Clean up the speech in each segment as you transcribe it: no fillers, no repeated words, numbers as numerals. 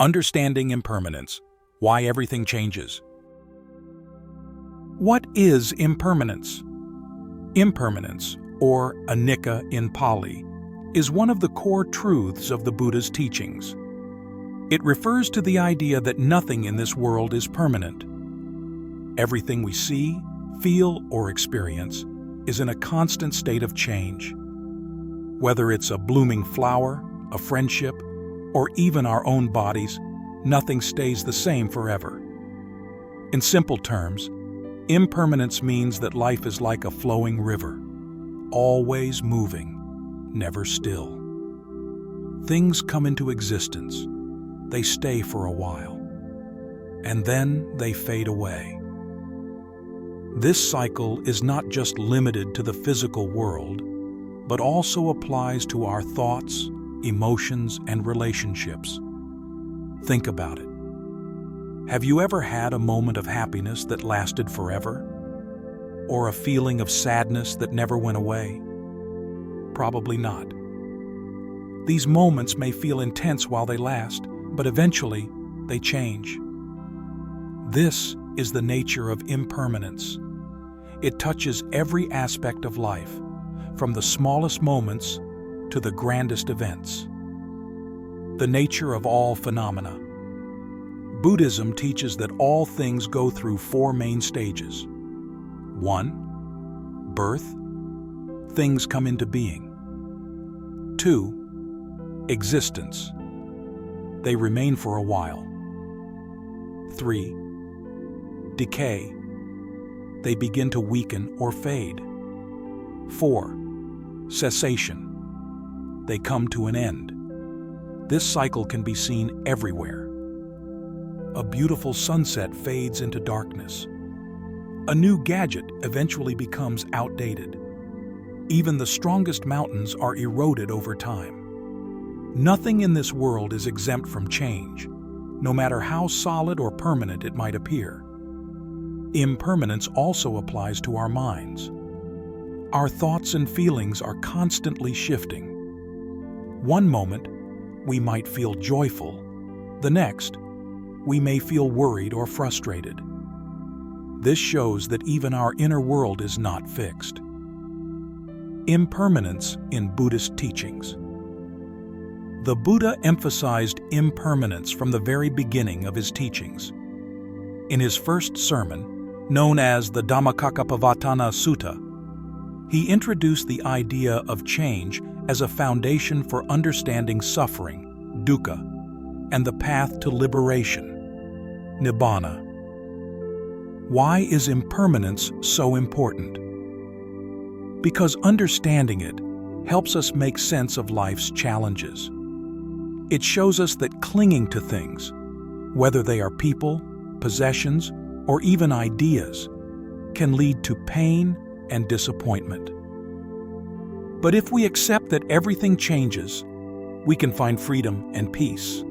Understanding impermanence, why everything changes. What is impermanence? Impermanence, or anicca in Pali, is one of the core truths of the Buddha's teachings. It refers to the idea that nothing in this world is permanent. Everything we see, feel, or experience is in a constant state of change. Whether it's a blooming flower, a friendship, or even our own bodies, nothing stays the same forever. In simple terms, impermanence means that life is like a flowing river, always moving, never still. Things come into existence, they stay for a while, and then they fade away. This cycle is not just limited to the physical world, but also applies to our thoughts, emotions, and relationships. Think about it. Have you ever had a moment of happiness that lasted forever? Or a feeling of sadness that never went away? Probably not. These moments may feel intense while they last, but eventually they change. This is the nature of impermanence. It touches every aspect of life, from the smallest moments to the grandest events. The nature of all phenomena. Buddhism teaches that all things go through four main stages. 1. Birth. Things come into being. 2. Existence. They remain for a while. 3. Decay. They begin to weaken or fade. 4. Cessation. They come to an end. This cycle can be seen everywhere. A beautiful sunset fades into darkness. A new gadget eventually becomes outdated. Even the strongest mountains are eroded over time. Nothing in this world is exempt from change, no matter how solid or permanent it might appear. Impermanence also applies to our minds. Our thoughts and feelings are constantly shifting. One moment, we might feel joyful. The next, we may feel worried or frustrated. This shows that even our inner world is not fixed. Impermanence in Buddhist teachings. The Buddha emphasized impermanence from the very beginning of his teachings. In his first sermon, known as the Dhammacakkappavattana Sutta, he introduced the idea of change as a foundation for understanding suffering, dukkha, and the path to liberation, nibbana. Why is impermanence so important? Because understanding it helps us make sense of life's challenges. It shows us that clinging to things, whether they are people, possessions, or even ideas, can lead to pain and disappointment. But if we accept that everything changes, we can find freedom and peace.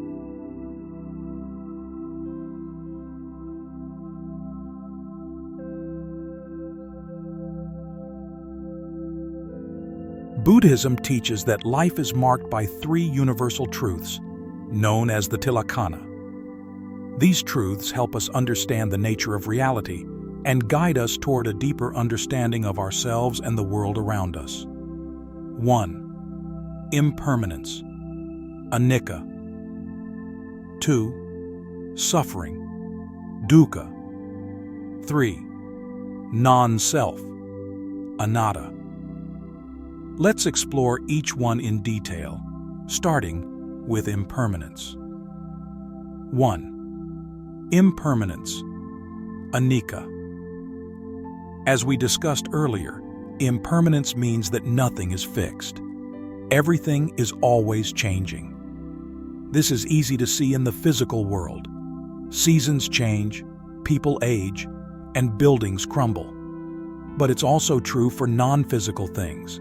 Buddhism teaches that life is marked by three universal truths, known as the Tilakkhana. These truths help us understand the nature of reality and guide us toward a deeper understanding of ourselves and the world around us. 1. Impermanence, anicca. 2. Suffering, dukkha. 3. Non-self, anatta. Let's explore each one in detail, starting with impermanence. 1. Impermanence, anicca. As we discussed earlier, impermanence means that nothing is fixed. Everything is always changing. This is easy to see in the physical world. Seasons change, people age, and buildings crumble. But it's also true for non-physical things.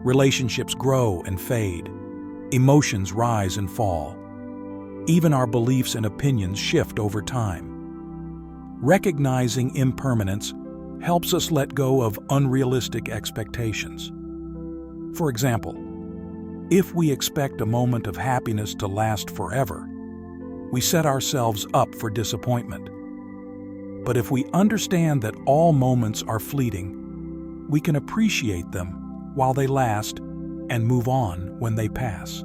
Relationships grow and fade. Emotions rise and fall. Even our beliefs and opinions shift over time. Recognizing impermanence helps us let go of unrealistic expectations. For example, if we expect a moment of happiness to last forever, we set ourselves up for disappointment. But if we understand that all moments are fleeting, we can appreciate them while they last and move on when they pass.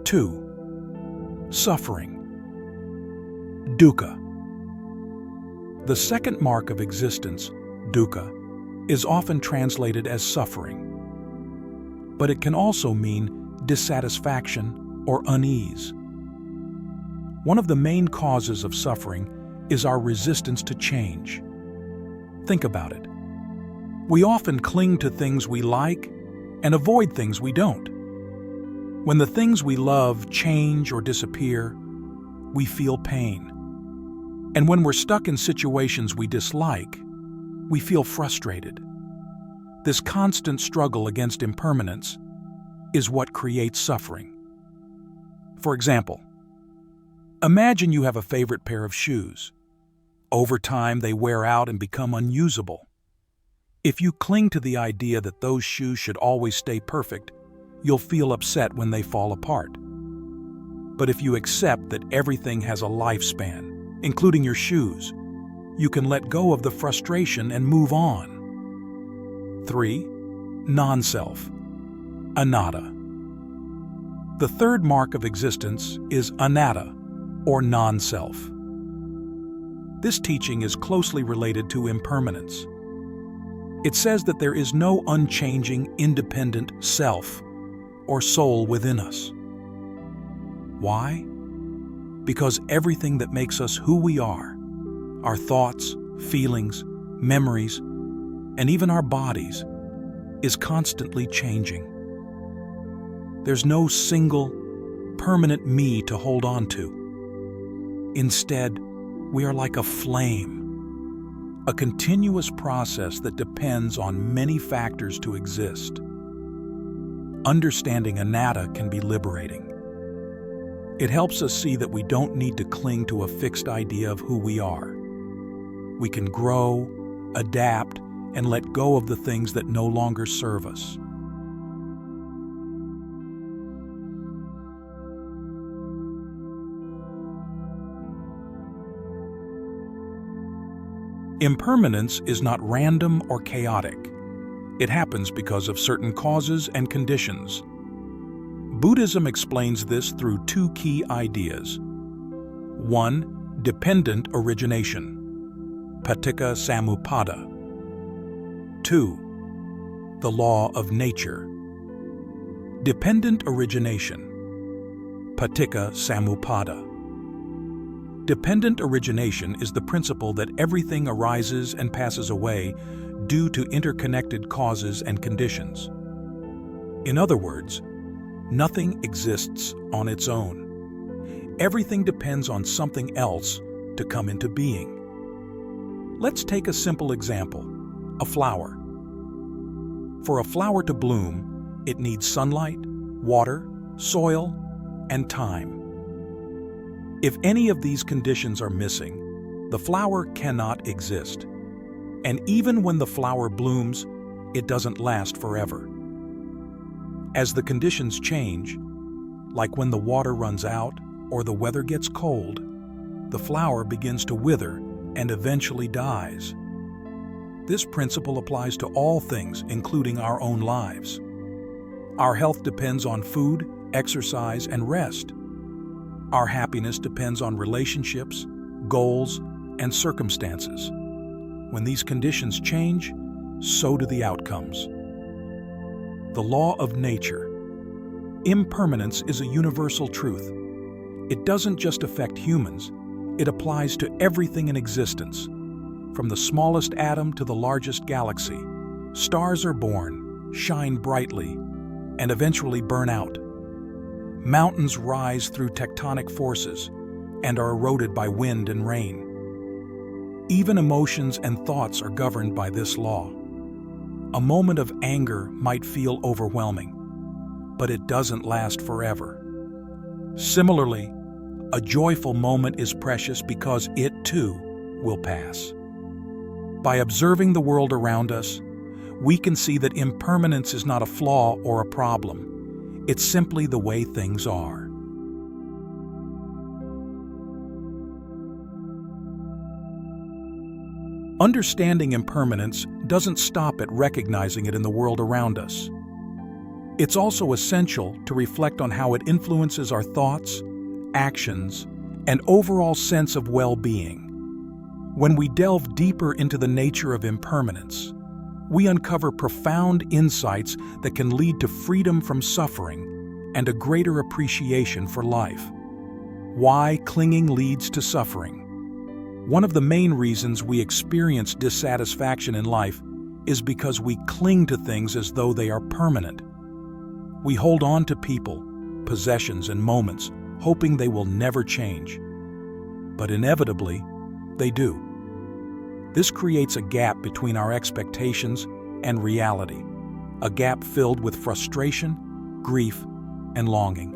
2. Suffering. Dukkha. The second mark of existence, dukkha, is often translated as suffering. But it can also mean dissatisfaction or unease. One of the main causes of suffering is our resistance to change. Think about it. We often cling to things we like and avoid things we don't. When the things we love change or disappear, we feel pain. And when we're stuck in situations we dislike, we feel frustrated. This constant struggle against impermanence is what creates suffering. For example, imagine you have a favorite pair of shoes. Over time, they wear out and become unusable. If you cling to the idea that those shoes should always stay perfect, you'll feel upset when they fall apart. But if you accept that everything has a lifespan, including your shoes, you can let go of the frustration and move on. 3. Non-self. Anatta. The third mark of existence is anatta, or non-self. This teaching is closely related to impermanence. It says that there is no unchanging, independent self or soul within us. Why? Because everything that makes us who we are, our thoughts, feelings, memories, and even our bodies, is constantly changing. There's no single, permanent me to hold on to. Instead, we are like a flame, a continuous process that depends on many factors to exist. Understanding anatta can be liberating. It helps us see that we don't need to cling to a fixed idea of who we are. We can grow, adapt, and let go of the things that no longer serve us. Impermanence is not random or chaotic. It happens because of certain causes and conditions. Buddhism explains this through two key ideas. 1. Dependent origination, paticca samuppada. 2. The law of nature. Dependent origination, paticca samuppada. Dependent origination is the principle that everything arises and passes away due to interconnected causes and conditions. In other words, nothing exists on its own. Everything depends on something else to come into being. Let's take a simple example, a flower. For a flower to bloom, it needs sunlight, water, soil, and time. If any of these conditions are missing, the flower cannot exist. And even when the flower blooms, it doesn't last forever. As the conditions change, like when the water runs out or the weather gets cold, the flower begins to wither and eventually dies. This principle applies to all things, including our own lives. Our health depends on food, exercise, and rest. Our happiness depends on relationships, goals, and circumstances. When these conditions change, so do the outcomes. The law of nature. Impermanence is a universal truth. It doesn't just affect humans, it applies to everything in existence. From the smallest atom to the largest galaxy, stars are born, shine brightly, and eventually burn out. Mountains rise through tectonic forces and are eroded by wind and rain. Even emotions and thoughts are governed by this law. A moment of anger might feel overwhelming, but it doesn't last forever. Similarly, a joyful moment is precious because it, too, will pass. By observing the world around us, we can see that impermanence is not a flaw or a problem. It's simply the way things are. Understanding impermanence doesn't stop at recognizing it in the world around us. It's also essential to reflect on how it influences our thoughts, actions, and overall sense of well-being. When we delve deeper into the nature of impermanence, we uncover profound insights that can lead to freedom from suffering and a greater appreciation for life. Why clinging leads to suffering. One of the main reasons we experience dissatisfaction in life is because we cling to things as though they are permanent. We hold on to people, possessions, and moments, hoping they will never change. But inevitably, they do. This creates a gap between our expectations and reality, a gap filled with frustration, grief, and longing.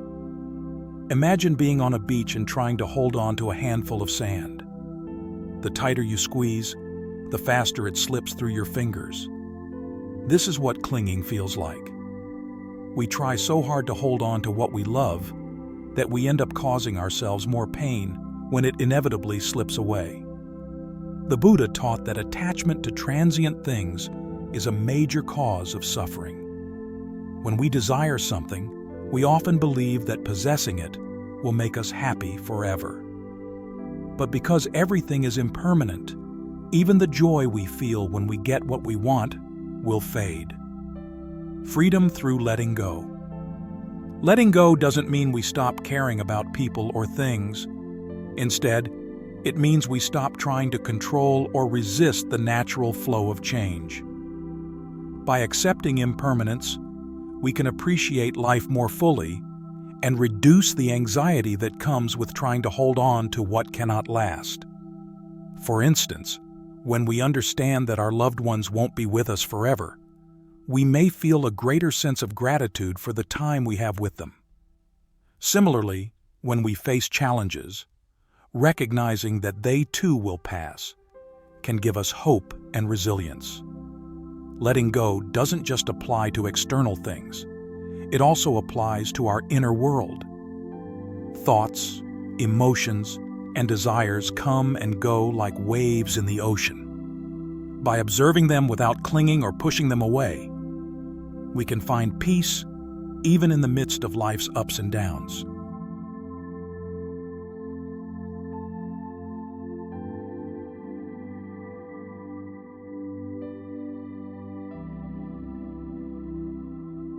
Imagine being on a beach and trying to hold on to a handful of sand. The tighter you squeeze, the faster it slips through your fingers. This is what clinging feels like. We try so hard to hold on to what we love that we end up causing ourselves more pain when it inevitably slips away. The Buddha taught that attachment to transient things is a major cause of suffering. When we desire something, we often believe that possessing it will make us happy forever. But because everything is impermanent, even the joy we feel when we get what we want will fade. Freedom through letting go. Letting go doesn't mean we stop caring about people or things. Instead, it means we stop trying to control or resist the natural flow of change. By accepting impermanence, we can appreciate life more fully and reduce the anxiety that comes with trying to hold on to what cannot last. For instance, when we understand that our loved ones won't be with us forever, we may feel a greater sense of gratitude for the time we have with them. Similarly, when we face challenges, recognizing that they too will pass can give us hope and resilience. Letting go doesn't just apply to external things. It also applies to our inner world. Thoughts, emotions, and desires come and go like waves in the ocean. By observing them without clinging or pushing them away, we can find peace even in the midst of life's ups and downs.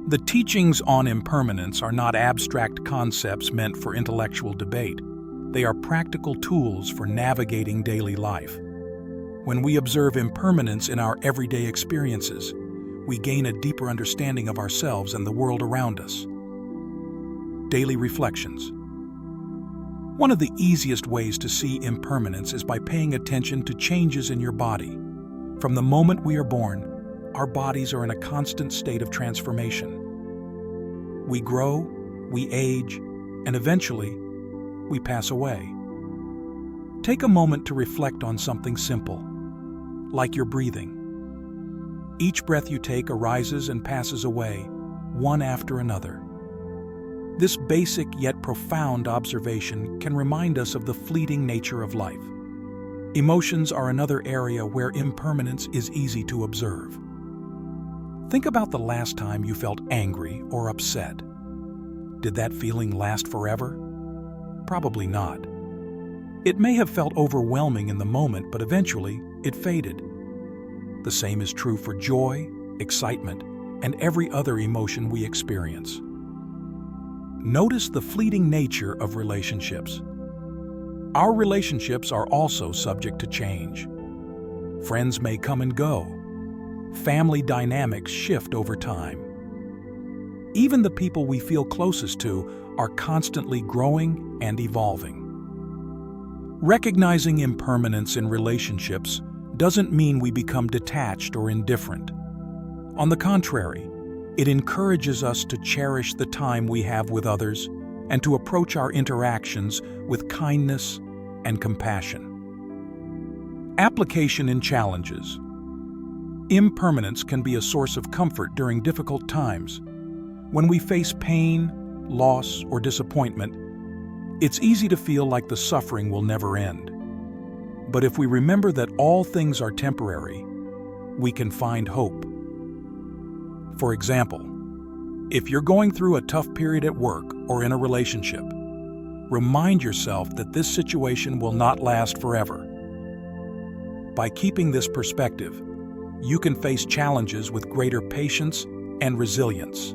The teachings on impermanence are not abstract concepts meant for intellectual debate. They are practical tools for navigating daily life. When we observe impermanence in our everyday experiences, we gain a deeper understanding of ourselves and the world around us. Daily reflections. One of the easiest ways to see impermanence is by paying attention to changes in your body. From the moment we are born, our bodies are in a constant state of transformation. We grow, we age, and eventually, we pass away. Take a moment to reflect on something simple, like your breathing. Each breath you take arises and passes away, one after another. This basic yet profound observation can remind us of the fleeting nature of life. Emotions are another area where impermanence is easy to observe. Think about the last time you felt angry or upset. Did that feeling last forever? Probably not. It may have felt overwhelming in the moment, but eventually it faded. The same is true for joy, excitement, and every other emotion we experience. Notice the fleeting nature of relationships. Our relationships are also subject to change. Friends may come and go. Family dynamics shift over time. Even the people we feel closest to are constantly growing and evolving. Recognizing impermanence in relationships doesn't mean we become detached or indifferent. On the contrary, it encourages us to cherish the time we have with others and to approach our interactions with kindness and compassion. Application in challenges. Impermanence can be a source of comfort during difficult times. When we face pain, loss, or disappointment, it's easy to feel like the suffering will never end. But if we remember that all things are temporary, we can find hope. For example, if you're going through a tough period at work or in a relationship, remind yourself that this situation will not last forever. By keeping this perspective, you can face challenges with greater patience and resilience.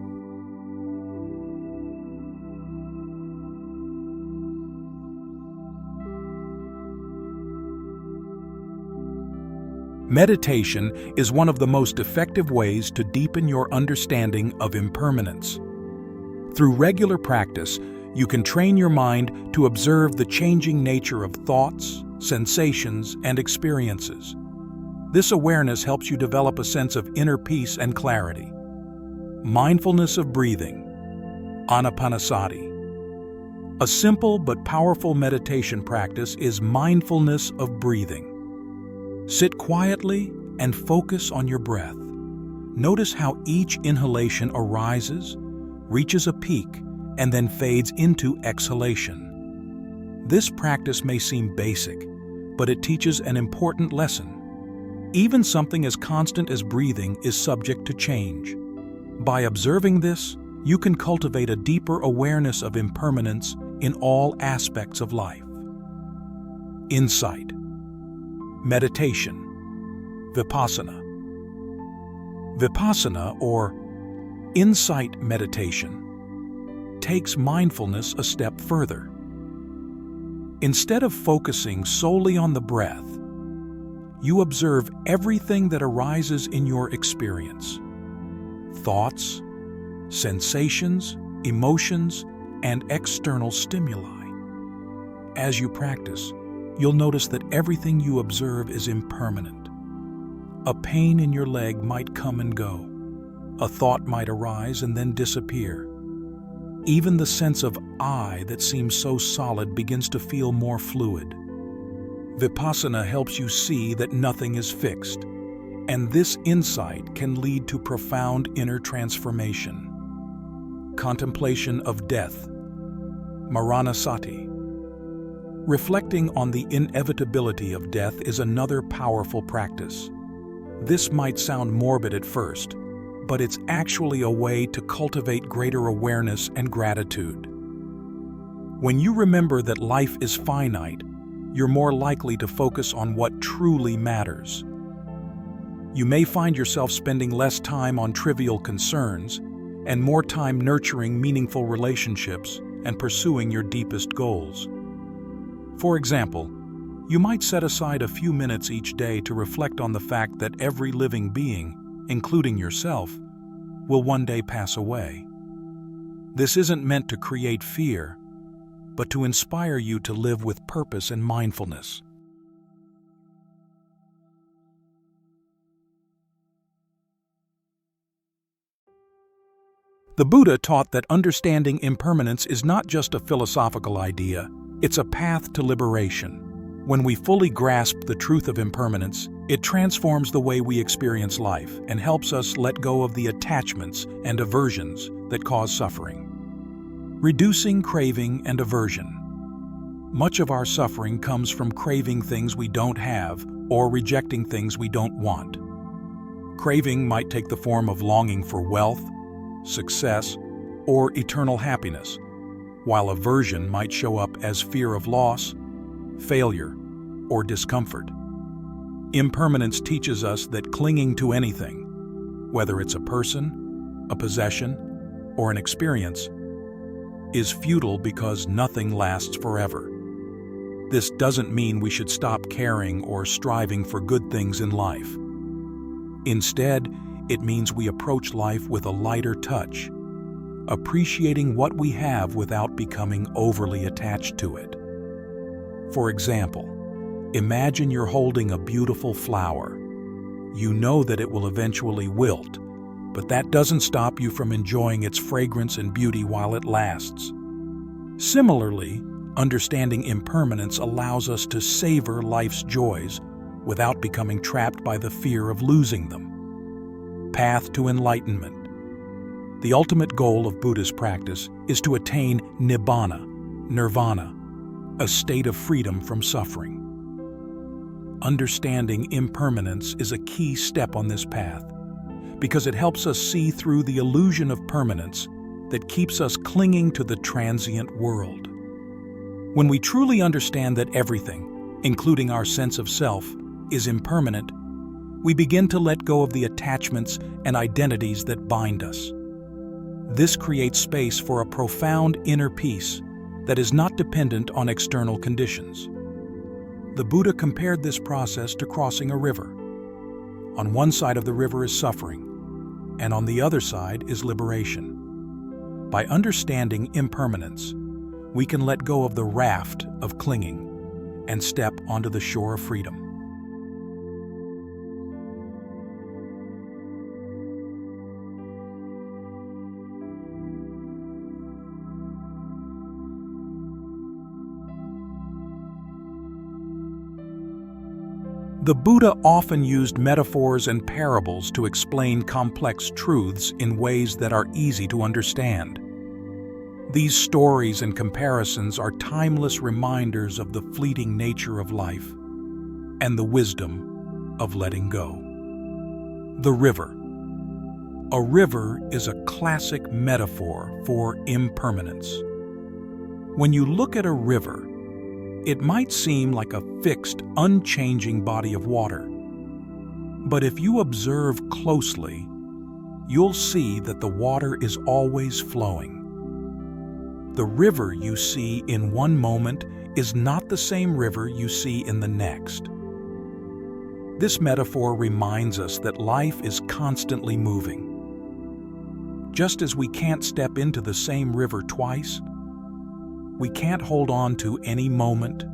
Meditation is one of the most effective ways to deepen your understanding of impermanence. Through regular practice, you can train your mind to observe the changing nature of thoughts, sensations, and experiences. This awareness helps you develop a sense of inner peace and clarity. Mindfulness of breathing, anapanasati. A simple but powerful meditation practice is mindfulness of breathing. Sit quietly and focus on your breath. Notice how each inhalation arises, reaches a peak, and then fades into exhalation. This practice may seem basic, but it teaches an important lesson. Even something as constant as breathing is subject to change. By observing this, you can cultivate a deeper awareness of impermanence in all aspects of life. Insight. Meditation, vipassana. Vipassana, or insight meditation, takes mindfulness a step further. Instead of focusing solely on the breath, you observe everything that arises in your experience. Thoughts, sensations, emotions, and external stimuli. As you practice, you'll notice that everything you observe is impermanent. A pain in your leg might come and go. A thought might arise and then disappear. Even the sense of I that seems so solid begins to feel more fluid. Vipassana helps you see that nothing is fixed, and this insight can lead to profound inner transformation. Contemplation of death, maranasati. Reflecting on the inevitability of death is another powerful practice. This might sound morbid at first, but it's actually a way to cultivate greater awareness and gratitude. When you remember that life is finite, you're more likely to focus on what truly matters. You may find yourself spending less time on trivial concerns and more time nurturing meaningful relationships and pursuing your deepest goals. For example, you might set aside a few minutes each day to reflect on the fact that every living being, including yourself, will one day pass away. This isn't meant to create fear, but to inspire you to live with purpose and mindfulness. The Buddha taught that understanding impermanence is not just a philosophical idea, it's a path to liberation. When we fully grasp the truth of impermanence, it transforms the way we experience life and helps us let go of the attachments and aversions that cause suffering. Reducing craving and aversion. Much of our suffering comes from craving things we don't have or rejecting things we don't want. Craving might take the form of longing for wealth, success, or eternal happiness, while aversion might show up as fear of loss, failure, or discomfort. Impermanence teaches us that clinging to anything, whether it's a person, a possession, or an experience, is futile because nothing lasts forever. This doesn't mean we should stop caring or striving for good things in life. Instead, it means we approach life with a lighter touch, appreciating what we have without becoming overly attached to it. For example, imagine you're holding a beautiful flower. You know that it will eventually wilt, but that doesn't stop you from enjoying its fragrance and beauty while it lasts. Similarly, understanding impermanence allows us to savor life's joys without becoming trapped by the fear of losing them. Path to enlightenment. The ultimate goal of Buddhist practice is to attain nibbana, nirvana, a state of freedom from suffering. Understanding impermanence is a key step on this path, because it helps us see through the illusion of permanence that keeps us clinging to the transient world. When we truly understand that everything, including our sense of self, is impermanent, we begin to let go of the attachments and identities that bind us. This creates space for a profound inner peace that is not dependent on external conditions. The Buddha compared this process to crossing a river. On one side of the river is suffering, and on the other side is liberation. By understanding impermanence, we can let go of the raft of clinging and step onto the shore of freedom. The Buddha often used metaphors and parables to explain complex truths in ways that are easy to understand. These stories and comparisons are timeless reminders of the fleeting nature of life and the wisdom of letting go. The river. A river is a classic metaphor for impermanence. When you look at a river, it might seem like a fixed, unchanging body of water. But if you observe closely, you'll see that the water is always flowing. The river you see in one moment is not the same river you see in the next. This metaphor reminds us that life is constantly moving. Just as we can't step into the same river twice, we can't hold on to any moment,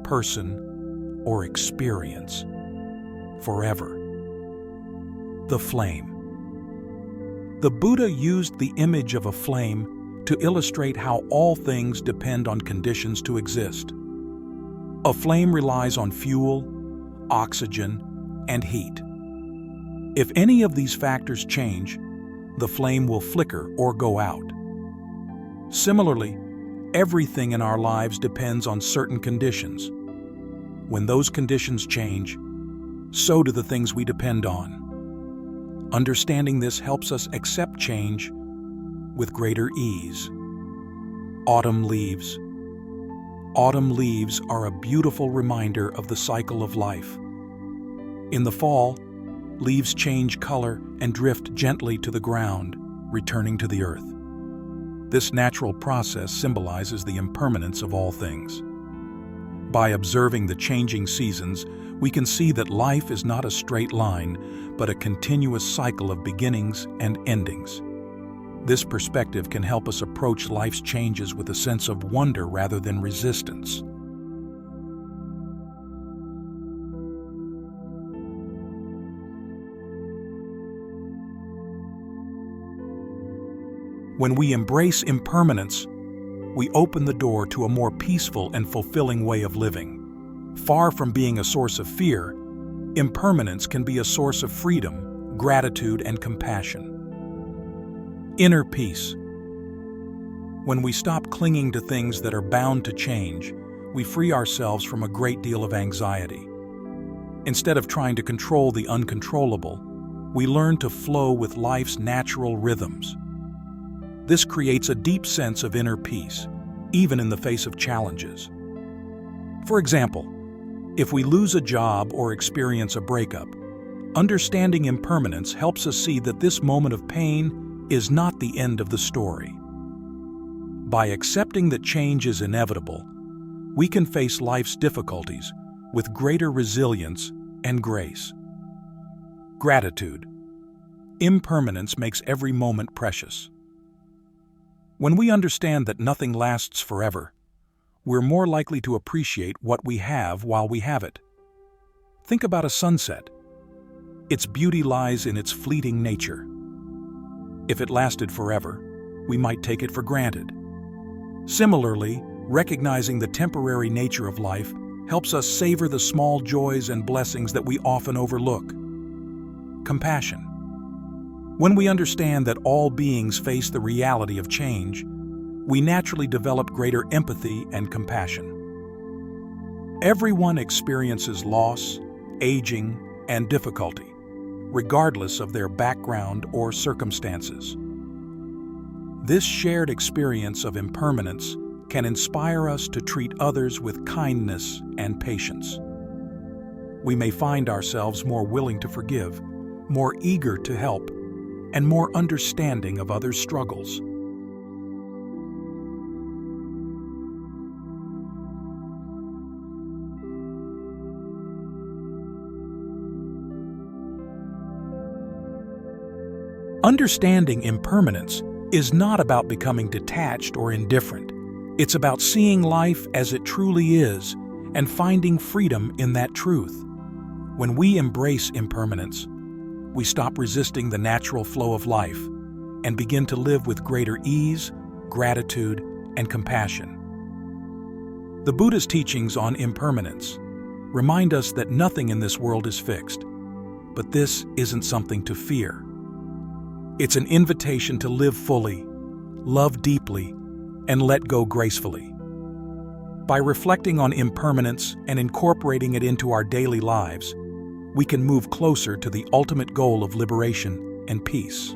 person, or experience forever. The flame. The Buddha used the image of a flame to illustrate how all things depend on conditions to exist. A flame relies on fuel, oxygen, and heat. If any of these factors change, the flame will flicker or go out. Similarly, everything in our lives depends on certain conditions. When those conditions change, so do the things we depend on. Understanding this helps us accept change with greater ease. Autumn leaves. Autumn leaves are a beautiful reminder of the cycle of life. In the fall, leaves change color and drift gently to the ground, returning to the earth. This natural process symbolizes the impermanence of all things. By observing the changing seasons, we can see that life is not a straight line, but a continuous cycle of beginnings and endings. This perspective can help us approach life's changes with a sense of wonder rather than resistance. When we embrace impermanence, we open the door to a more peaceful and fulfilling way of living. Far from being a source of fear, impermanence can be a source of freedom, gratitude, and compassion. Inner peace. When we stop clinging to things that are bound to change, we free ourselves from a great deal of anxiety. Instead of trying to control the uncontrollable, we learn to flow with life's natural rhythms. This creates a deep sense of inner peace, even in the face of challenges. For example, if we lose a job or experience a breakup, understanding impermanence helps us see that this moment of pain is not the end of the story. By accepting that change is inevitable, we can face life's difficulties with greater resilience and grace. Gratitude. Impermanence makes every moment precious. When we understand that nothing lasts forever, we're more likely to appreciate what we have while we have it. Think about a sunset. Its beauty lies in its fleeting nature. If it lasted forever, we might take it for granted. Similarly, recognizing the temporary nature of life helps us savor the small joys and blessings that we often overlook. Compassion. When we understand that all beings face the reality of change, we naturally develop greater empathy and compassion. Everyone experiences loss, aging, and difficulty, regardless of their background or circumstances. This shared experience of impermanence can inspire us to treat others with kindness and patience. We may find ourselves more willing to forgive, more eager to help, and more understanding of others' struggles. Understanding impermanence is not about becoming detached or indifferent. It's about seeing life as it truly is and finding freedom in that truth. When we embrace impermanence, we stop resisting the natural flow of life and begin to live with greater ease, gratitude, and compassion. The Buddha's teachings on impermanence remind us that nothing in this world is fixed, but this isn't something to fear. It's an invitation to live fully, love deeply, and let go gracefully. By reflecting on impermanence and incorporating it into our daily lives, we can move closer to the ultimate goal of liberation and peace.